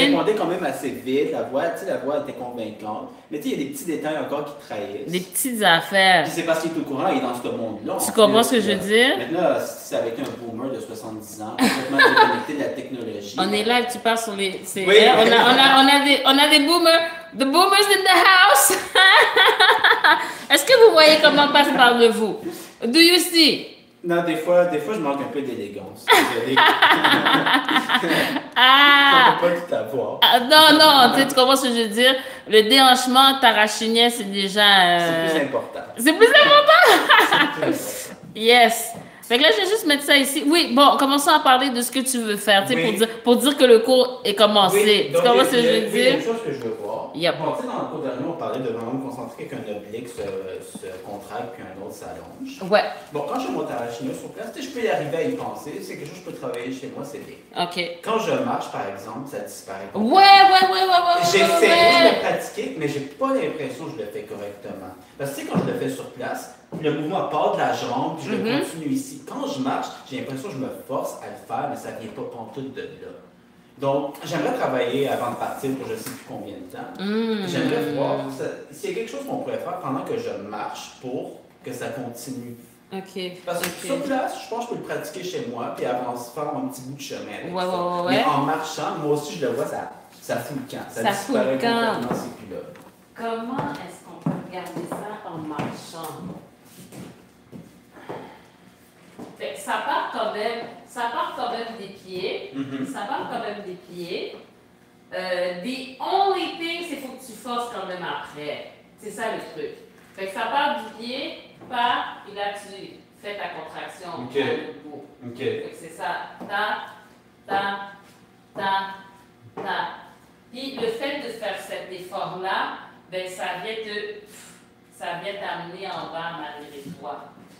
répondais quand même assez vite, la voix était convaincante. Mais tu sais, il y a des petits détails encore qui trahissent. Des petites affaires. Puis c'est parce qu'il est au courant, il est dans ce monde-là. Tu comprends ce que je veux dire? Maintenant, c'est avec un boomer de 70 ans, complètement déconnecté de la technologie. On est live, tu parles sur les... Oui. On a des boomers. The boomers in the house. Est-ce que vous voyez comment on passe par de vous? Do you see? Non, des fois, je manque un peu d'élégance. Désolé. Ah! On peut pas tout avoir. Ah, non, tu comprends ce que je veux dire? Le déhanchement tarachinier, c'est déjà... C'est plus important. C'est plus important? C'est plus important. Yes. Fait que là, je vais juste mettre ça ici. Oui, bon, commençons à parler de ce que tu veux faire, tu sais, Oui. pour dire que le cours est commencé. Oui, Tu comprends ce que je veux il y a dire? une chose que je veux voir. Yep. Bon, tu sais, dans le cours dernier, on parlait de vraiment me concentrer qu'un oblique se contracte puis un autre s'allonge. Ouais. Bon, quand je monte à la chimie sur place, tu sais, je peux y arriver à y penser. C'est quelque chose que je peux travailler chez moi, c'est bien. OK. Quand je marche, par exemple, ça disparaît. Ouais. J'ai essayé de le pratiquer, mais j'ai pas l'impression que je le fais correctement. Parce que tu sais, quand je le fais sur place, le mouvement part de la jambe, puis je le continue ici. Quand je marche, j'ai l'impression que je me force à le faire, mais ça vient pas pantoute de là. Donc, j'aimerais travailler avant de partir pour je sais plus combien de temps. J'aimerais voir s'il y a quelque chose qu'on pourrait faire pendant que je marche pour que ça continue. OK. Parce que sur place, je pense que je peux le pratiquer chez moi, puis avancer, faire un petit bout de chemin avec ça. Ouais. Mais en marchant, moi aussi, je le vois, ça fout le camp. Ça fout le camp. Complètement, c'est plus là. Comment est-ce qu'on peut regarder ça en marchant? Fait que ça part quand même des pieds. Ça part quand même des pieds. The only thing, c'est qu'il faut que tu forces quand même après. C'est ça le truc. Fait que ça part du pied, et là tu fais ta contraction OK. debout. OK. Fait que c'est ça. Ta. Puis le fait de faire cet effort-là, ben ça vient t'amener en bas malgré toi.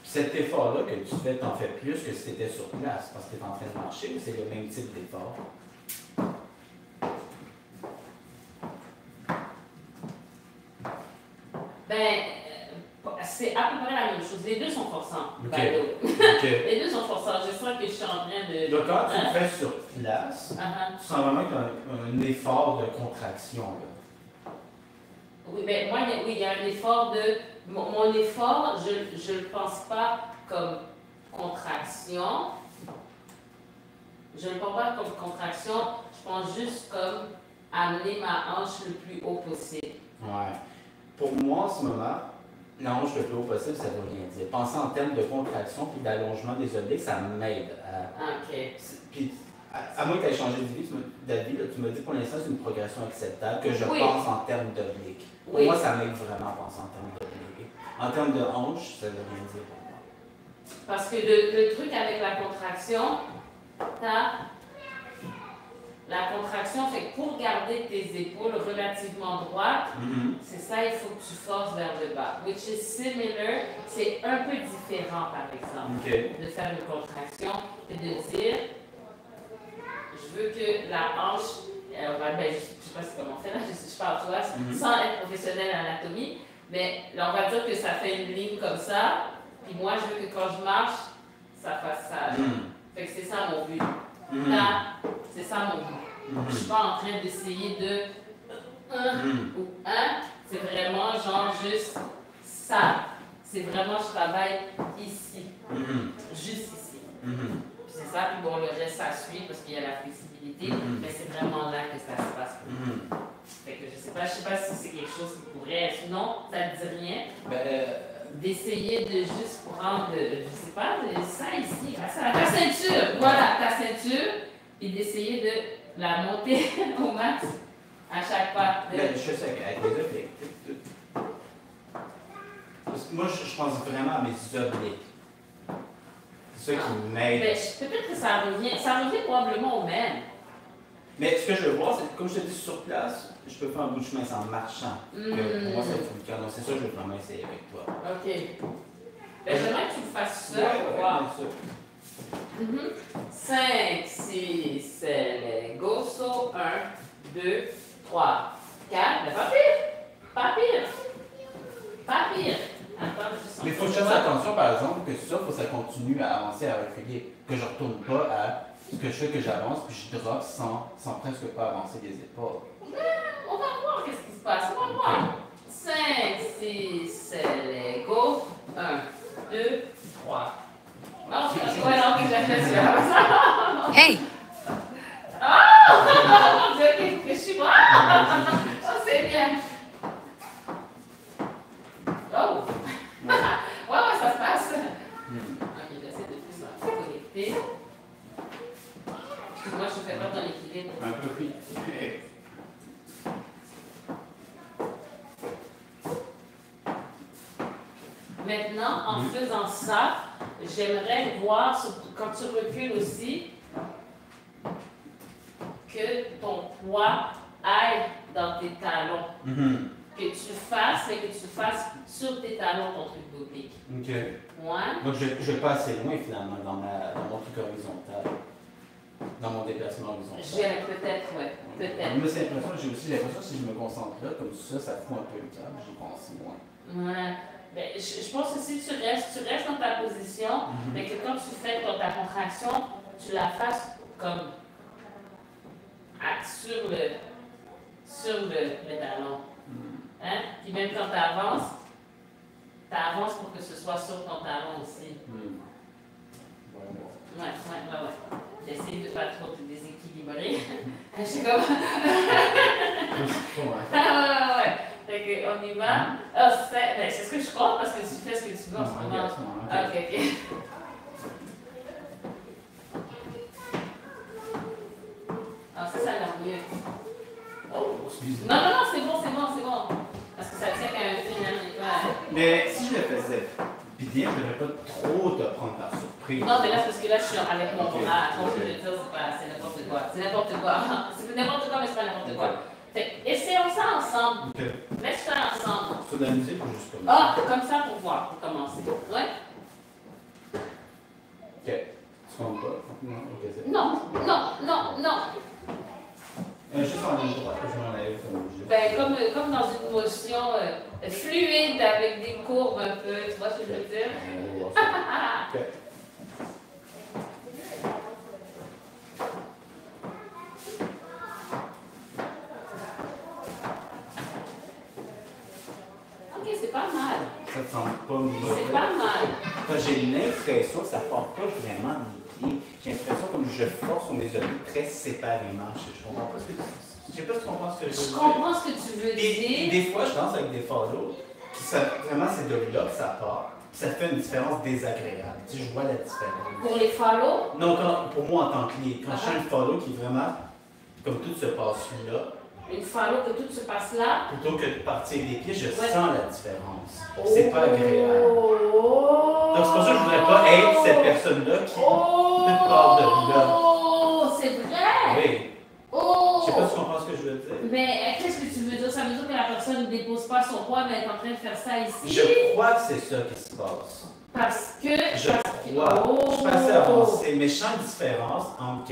Cet effort-là que tu fais, t'en fais plus que si tu étais sur place parce que tu es en train de marcher ou c'est le même type d'effort? C'est à peu près la même chose. Les deux sont forçants. OK. Les deux sont forçants. Je sens que je suis en train de... Donc, quand tu le fais sur place, tu sens vraiment qu'il y a un effort de contraction. Là. Oui, mais moi, il y a un effort de... Mon effort, je ne le pense pas comme contraction. Je ne le pense pas comme contraction. Je pense juste comme amener ma hanche le plus haut possible. Ouais. Pour moi, en ce moment, la hanche le plus haut possible, ça ne veut rien dire. Penser en termes de contraction puis d'allongement des obliques, ça m'aide à... OK. Puis, à moins que tu aies changé d'avis, tu me dis pour l'instant c'est une progression acceptable que je Oui. pense en termes d'obliques. Pour moi, ça m'aide vraiment à penser en termes d'obliques. En termes de hanche, ça ne veut rien dire pour moi. Parce que le truc avec la contraction, la contraction fait que pour garder tes épaules relativement droites, c'est ça, il faut que tu forces vers le bas. Which is similar, c'est un peu différent par exemple, de faire une contraction et de dire, je veux que la hanche, je ne sais pas comment on fait là, je parle toi, sans être professionnel en anatomie, mais là on va dire que ça fait une ligne comme ça, puis moi je veux que quand je marche, ça fasse ça. Fait que c'est ça mon but. C'est ça mon but. Je ne suis pas en train d'essayer de ou c'est vraiment genre juste ça. C'est vraiment, je travaille ici. Juste ici. C'est ça, puis bon, le reste, ça suit parce qu'il y a la flexibilité, mais c'est vraiment là que ça se passe. Fait que je sais pas si c'est quelque chose qui pourrait, sinon, ça ne dit rien. D'essayer de juste prendre, je sais pas, ça ici, ta ceinture, voilà, ta ceinture, et d'essayer de la monter au max à chaque pas. Je fais ça avec mes obliques. Parce que moi, je pense vraiment à mes obliques. C'est ça qui m'aide. Peut-être que ça revient probablement au même. Mais ce que je veux voir, c'est que comme je te dis sur place, je peux faire un bout de chemin sans marchant. Pour moi, ça fout le cœur. Donc c'est ça que je veux vraiment essayer avec toi. OK. J'aimerais que tu le fasses ça. Ouais, Wow. bien sûr. 5, 6, 7, go, so 1, 2, 3, 4. Mais pas pire. Pas pire. Pas pire. Attends, juste Mais il faut que je fasse attention, par exemple, que ça, il faut que ça continue à avancer, à reculer. Que je ne retourne pas à Ce que je fais, que j'avance, puis je drop sans presque pas avancer les épaules. On va voir qu'est-ce qui se passe. On va voir. 5, 6, 7, go. 1, 2, 3. Non, ouais, non, j'ai fait ça. Hey! Oh! Je suis moi. Ça, c'est bien. Oh! Ouais, ça se passe. Ok, j'essaie de plus me connecter. Excuse-moi, je fais pas ton équilibre. Un peu, oui. Maintenant, en faisant ça, j'aimerais voir, quand tu recules aussi, que ton poids aille dans tes talons. Que tu fasses, mais que tu fasses sur tes talons ton truc d'oblique. OK. Ouais. Donc, je ne vais pas assez loin, finalement, dans mon truc horizontal. Dans mon déplacement horizontal. Peut-être, ouais. Peut-être. Mais c'est l'impression, j'ai aussi l'impression que si je me concentre là, comme ça fout un peu le câble, j'y pense moins. Ouais. Ben, je pense que si tu restes dans ta position, mais que quand tu fais ta contraction, tu la fasses comme sur le talon. Hein? Puis même quand tu avances pour que ce soit sur ton talon aussi. Ouais. J'essaie de ne pas trop te déséquilibrer. Je suis comme. Ouais. Fait qu'on y va. C'est ce que je crois parce que tu fais ce que tu veux en ce moment. Ok. Alors ça a l'air mieux. Oh, excuse-moi. Non, c'est bon. Parce que ça tient quand même finalement. Mais si je le faisais bien, je ne devrais pas trop te prendre par surprise. Non, mais là, parce que là, je suis avec mon bras. Donc, je veux dire, c'est n'importe quoi. C'est n'importe quoi, mais c'est pas n'importe quoi. Fait essayons ça ensemble. Laisse ça ensemble. Faut de la musique ou juste comme ça? Ah, comme ça pour voir, pour commencer. Ouais? Ok. Tu comptes pas? Non, ok, c'est Non. juste en ligne droite, je m'en allais comme Ben, comme dans une motion fluide avec des courbes un peu. Tu vois ce que je veux dire? Ok. Ok, c'est pas mal. Ça te semble pas mauvais? C'est pas mal. J'ai l'impression que ça ne part pas vraiment des pieds. J'ai l'impression comme je force sur mes oreilles très séparément. Je comprends pas ce que tu dis. Je sais pas si tu comprends ce que je veux dire. Je comprends ce que tu veux dire. Des fois, je danse avec des follow, vraiment, c'est de là que ça part. Ça fait une différence désagréable. Tu sais, je vois la différence. Pour les follow? Non, pour moi en tant que client, quand je fais un follow qui est vraiment comme tout se passe là, Une follow que tout se passe là? plutôt que de partir des pieds, je sens la différence. C'est pas agréable. Donc c'est pour ça que je voudrais pas être cette personne-là qui toute part de là. Oh, c'est vrai? Oui. Oh! Je sais pas si tu comprends ce que je veux dire. Mais qu'est-ce que tu veux dire? Ça veut dire que la personne ne dépose pas son poids, mais elle est en train de faire ça ici? Je crois que c'est ça qui se passe. Parce que... Je crois. Je suis pas assez avancé, mais je sens une différence entre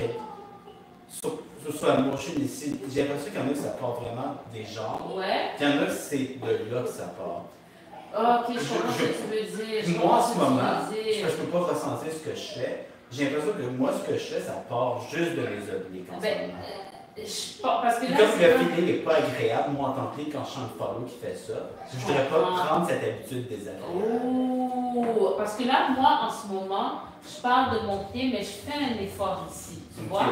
soit moi, je suis ici. J'ai l'impression qu'il y en a que ça part vraiment des jambes. Ouais. Il y en a que c'est de là que ça part. Ok, je comprends ce que tu veux dire. Moi, en ce moment, je ne peux pas ressentir ce que je fais. J'ai l'impression que moi, ce que je fais, ça part juste de mes obliques en ce moment. Parce que là, comme le feeling n'est pas agréable, moi en tant que quand je chante follow qui fait ça, je ne voudrais pas prendre cette habitude désagréable. Oh, parce que là, moi, en ce moment, je parle de mon pied, mais je fais un effort ici, tu vois?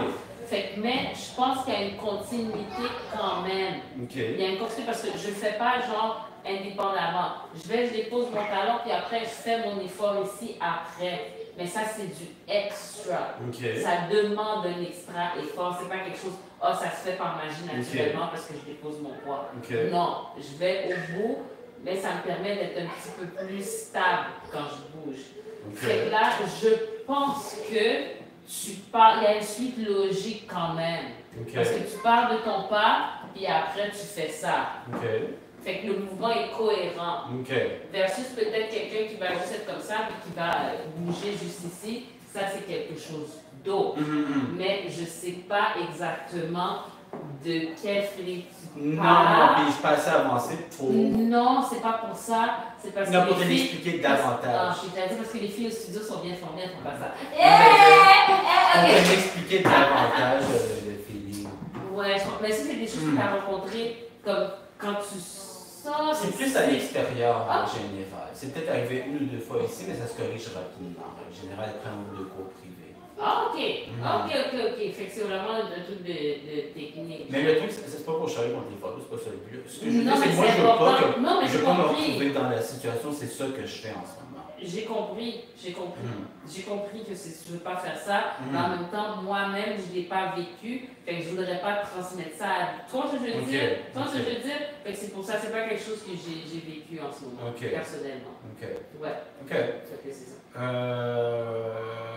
Fait que, mais je pense qu'il y a une continuité quand même. Il y a une continuité parce que je ne fais pas genre indépendamment. Je dépose mon talon, puis après, je fais mon effort ici après. Mais ça, c'est du extra. Ça demande un extra effort. C'est pas quelque chose, ça se fait par magie naturellement parce que je dépose mon poids. Non, je vais au bout, mais ça me permet d'être un petit peu plus stable quand je bouge. Fait que là, je pense que il y a une suite logique quand même. Parce que tu parles de ton pas, puis après, tu fais ça. Fait que le mouvement est cohérent. Versus peut-être quelqu'un qui va juste être comme ça et qui va bouger juste ici. Ça, c'est quelque chose d'autre. Mais je ne sais pas exactement de quel feeling tu Non, parles. puis je suis pas assez avancé pour... Non, c'est pas pour ça. C'est parce non, que pour te les filles... l'expliquer davantage. Non, je t'ai dit parce que les filles au studio sont bien formées, elles font pas ça. On peut m'expliquer davantage le feeling. Ouais, mais ça, c'est des choses que tu as rencontrées comme quand tu sors. C'est plus à l'extérieur en général. C'est peut-être arrivé une ou deux fois ici, mais ça se corrige rapidement. En général, après un ou deux cours privés. Ah, ok. Ok. Fait que c'est vraiment un truc de technique. Mais le truc, c'est pas pour charler contre les photos, c'est pas ça le but. Ce que je veux Non, dire, c'est mais que moi, c'est je veux pas important. que Non, mais je j'ai veux pas me compris. retrouver dans la situation, c'est ça que je fais en ce moment. J'ai compris. J'ai compris que je veux pas faire ça, mais en même temps, moi-même, je l'ai pas vécu, fait que je voudrais pas transmettre ça à toi, ce que je veux dire. Toi, ce que je veux dire, fait que c'est pour ça, c'est pas quelque chose que j'ai vécu en ce moment, personnellement. Ok. Ouais. Ok. Fait que c'est ça.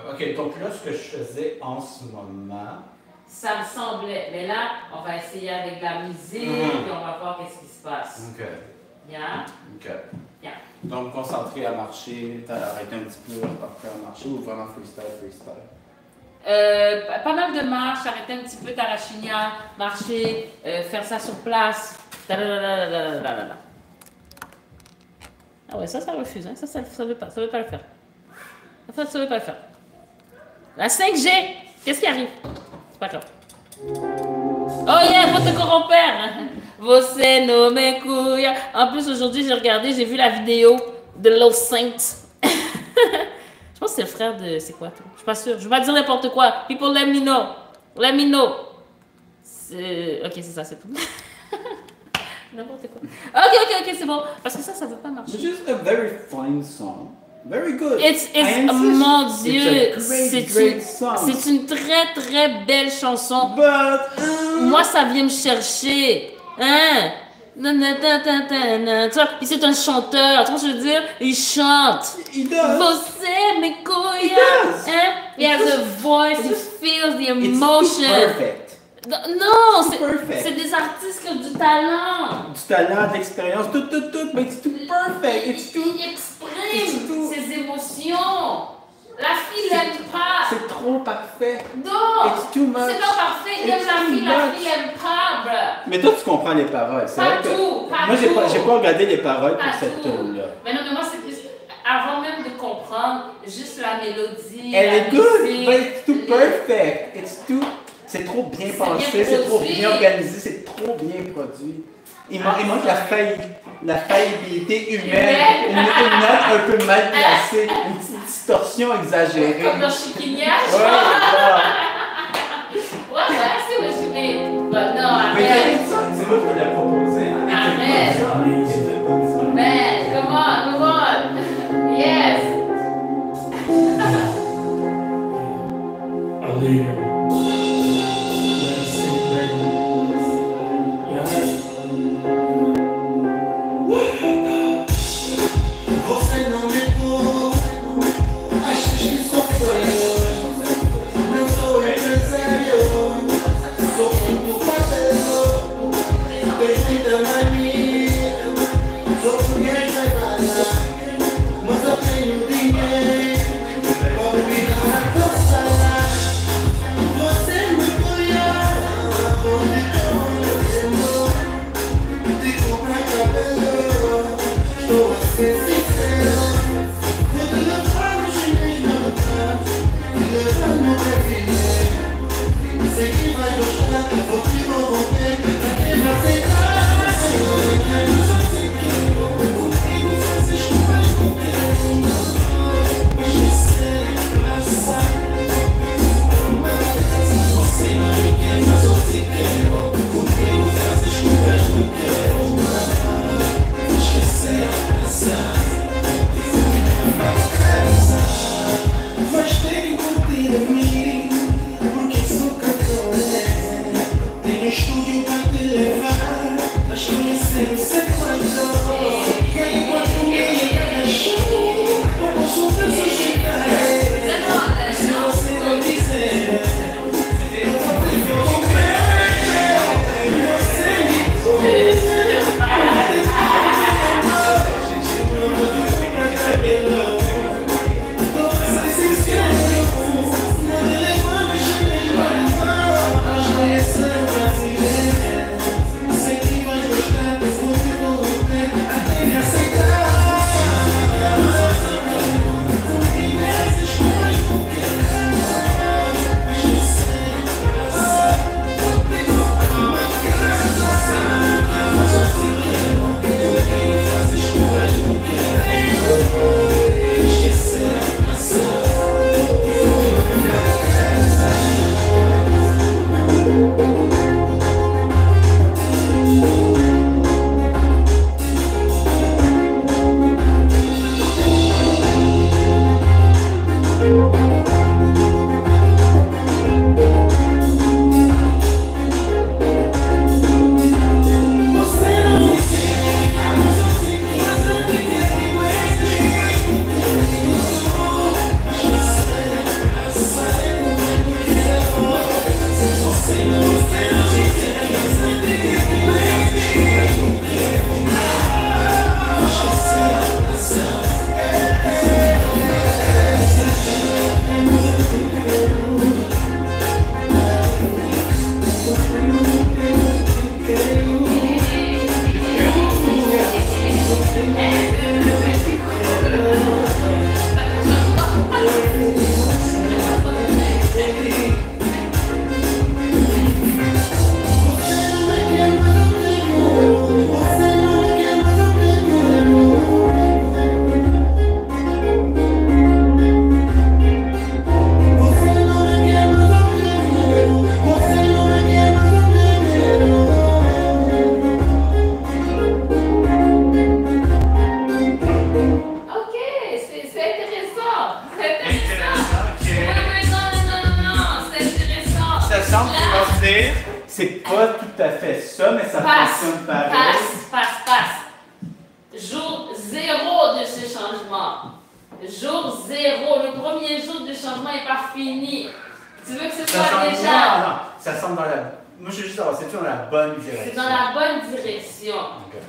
Ok, donc là, ce que je faisais en ce moment. Ça me semblait, mais là, on va essayer avec de la musique, et on va voir qu'est-ce qui se passe. Ok. Bien? Ok. Bien. Donc, concentré à marcher, arrêter un petit peu, après à marcher ou vraiment freestyle? Pas mal de marches, arrêter un petit peu Tarachinia, marcher, faire ça sur place. Ah ouais, ça refuse, hein? Ça veut pas le faire. Ça veut pas le faire. La 5G, qu'est-ce qui arrive? C'est pas grave. Oh yeah, votre corrompre! Você no me cuya. En plus, aujourd'hui, j'ai vu la vidéo de Los Saints. Je pense que c'est le frère de... C'est quoi? Je suis pas sûre. Je vais pas dire n'importe quoi. People, let me know. Ok, c'est ça, c'est tout. N'importe quoi. Ok, c'est bon. Parce que ça veut pas marcher. It's just a very fine song. Very good. Mon Dieu, c'est une très très belle chanson. But, moi, ça vient me chercher. Hein? Tu vois, c'est un chanteur, tu vois ce que je veux dire? Il chante. He does. Você me cuida. Hein? He has a voice, he feels the emotion. It's perfect. Non, c'est des artistes qui ont du talent. Du talent, de l'expérience, tout, mais it's too perfect. It's too... Il exprime ses émotions. La fille l'aime pas. C'est trop parfait. Non, it's too much. C'est pas parfait. Il aime la fille l'aime pas. Bro. Mais toi, tu comprends les paroles. C'est vrai que moi, j'ai pas regardé les paroles pour cette tune-là. Mais non, mais moi, c'est plus... Avant même de comprendre, juste la mélodie. Elle est good, but it's too perfect. It's too... C'est trop bien pensé, c'est trop bien organisé, c'est trop bien produit. Il manque la faillibilité humaine, une note un peu mal placée, une petite distorsion exagérée. Comme dans Chiquignac. Ouais, c'est où je suis. Non, arrête. C'est moi qui l'ai proposé. Arrête. Man, come on. Yes. ça, mais ça fonctionne pareil. Passe. Jour 0 de ce changement. Jour 0. Le premier jour du changement n'est pas fini. Tu veux que ce soit déjà... Non, ça semble dans la... Moi, je veux juste savoir, c'est dans la bonne direction. C'est dans la bonne direction. Okay.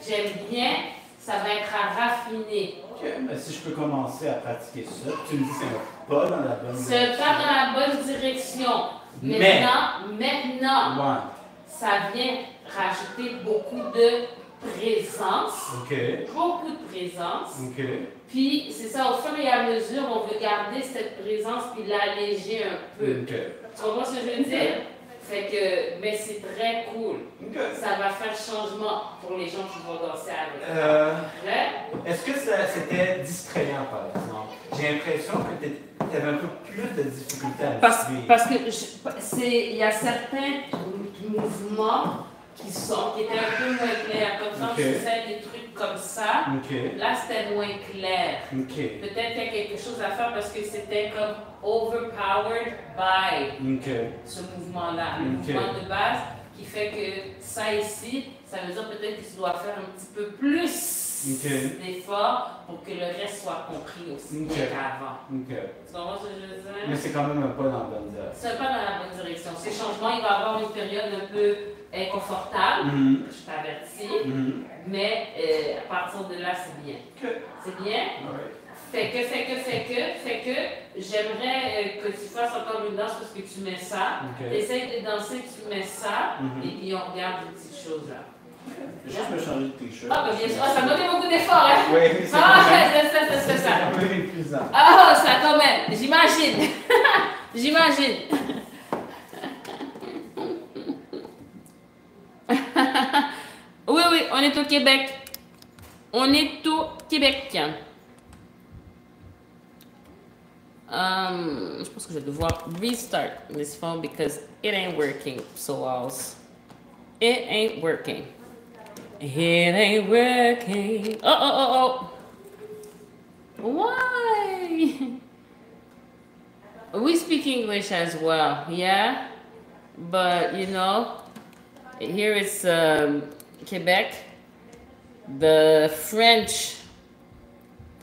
J'aime bien, ça va être à raffiner. Ok, mais si je peux commencer à pratiquer ça, tu me dis que c'est pas dans la bonne direction. C'est pas dans la bonne direction. Maintenant, ouais. Ça vient rajouter beaucoup de présence. Okay. Beaucoup de présence. Okay. Puis, c'est ça, au fur et à mesure, on veut garder cette présence puis l'alléger un peu. Okay. Tu comprends ce que je veux dire? Fait que, mais c'est très cool. Okay. Ça va faire changement pour les gens qui vont danser avec. Est-ce que c'était distrayant, par exemple? J'ai l'impression que tu avais un peu plus de difficultés à le suivre. Parce que il y a certains mouvements qui étaient un peu moins clairs. Comme ça, okay. on faisait des trucs comme ça. Okay. Là, c'était moins clair. Okay. Peut-être qu'il y a quelque chose à faire parce que c'était comme overpowered by ce mouvement-là. Le mouvement de base qui fait que ça ici, ça veut dire peut-être que tu dois faire un petit peu plus d'efforts pour que le reste soit compris aussi qu'avant. Tu comprends ce que je veux dire? Mais c'est quand même pas dans la bonne direction. C'est pas dans la bonne direction. Ces changements, il va y avoir une période un peu inconfortable, je t'avertis, mais à partir de là, c'est bien. C'est bien? Fait que j'aimerais que tu fasses encore une danse parce que tu mets ça. Essaye de danser, tu mets ça, et puis on regarde les petites choses là. Juste me changer de t-shirt. Ah, ben bien sûr. Ça m'a donné beaucoup d'efforts, hein? Oui, c'est c'est ça. un peu épuisant. Ah, ça quand même. J'imagine. J'imagine. Oui, on est au Québec. On est au Québec. Je pense que je vais devoir restart this phone because it ain't working. So it ain't working. It ain't working. Oh. Why? We speak English as well, yeah? But, here is Quebec, the French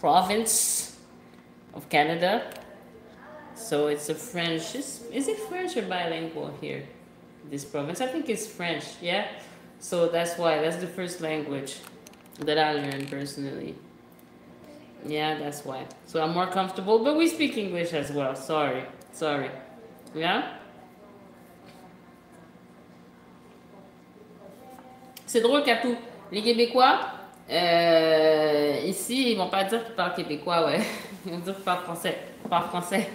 province of Canada. So it's a French, is it French or bilingual here? This province, I think it's French, yeah? So that's the first language that I learned personally. Yeah, that's why. So I'm more comfortable, but we speak English as well. Sorry. Yeah? C'est drôle qu'à tout. Les Québécois, ici, ils vont pas dire qu'ils parlent québécois, ouais. Ils vont dire qu'ils parlent français. Ils parlent français.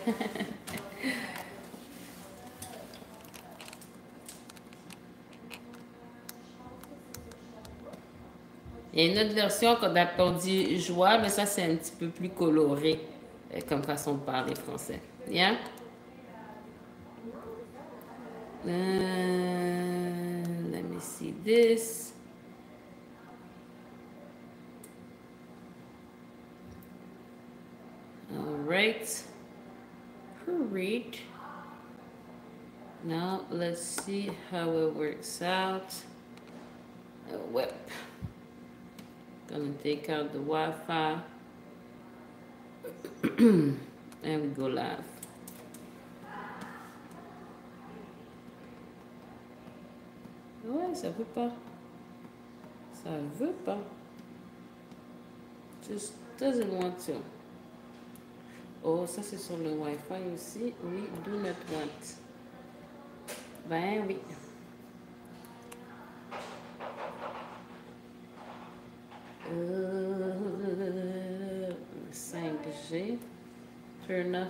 Il y a une autre version qu'on dit joie, mais ça, c'est un petit peu plus coloré comme façon de parler français. Yeah? Let me see this. All right. Great. Now, let's see how it works out. Whip. Gonna take out the Wi-Fi. And we go live. Ouais, ça veut pas. Ça veut pas. Just doesn't want to. Oh, ça c'est sur le Wi-Fi aussi. Oui, do not want. Ben oui. 5G. Turn off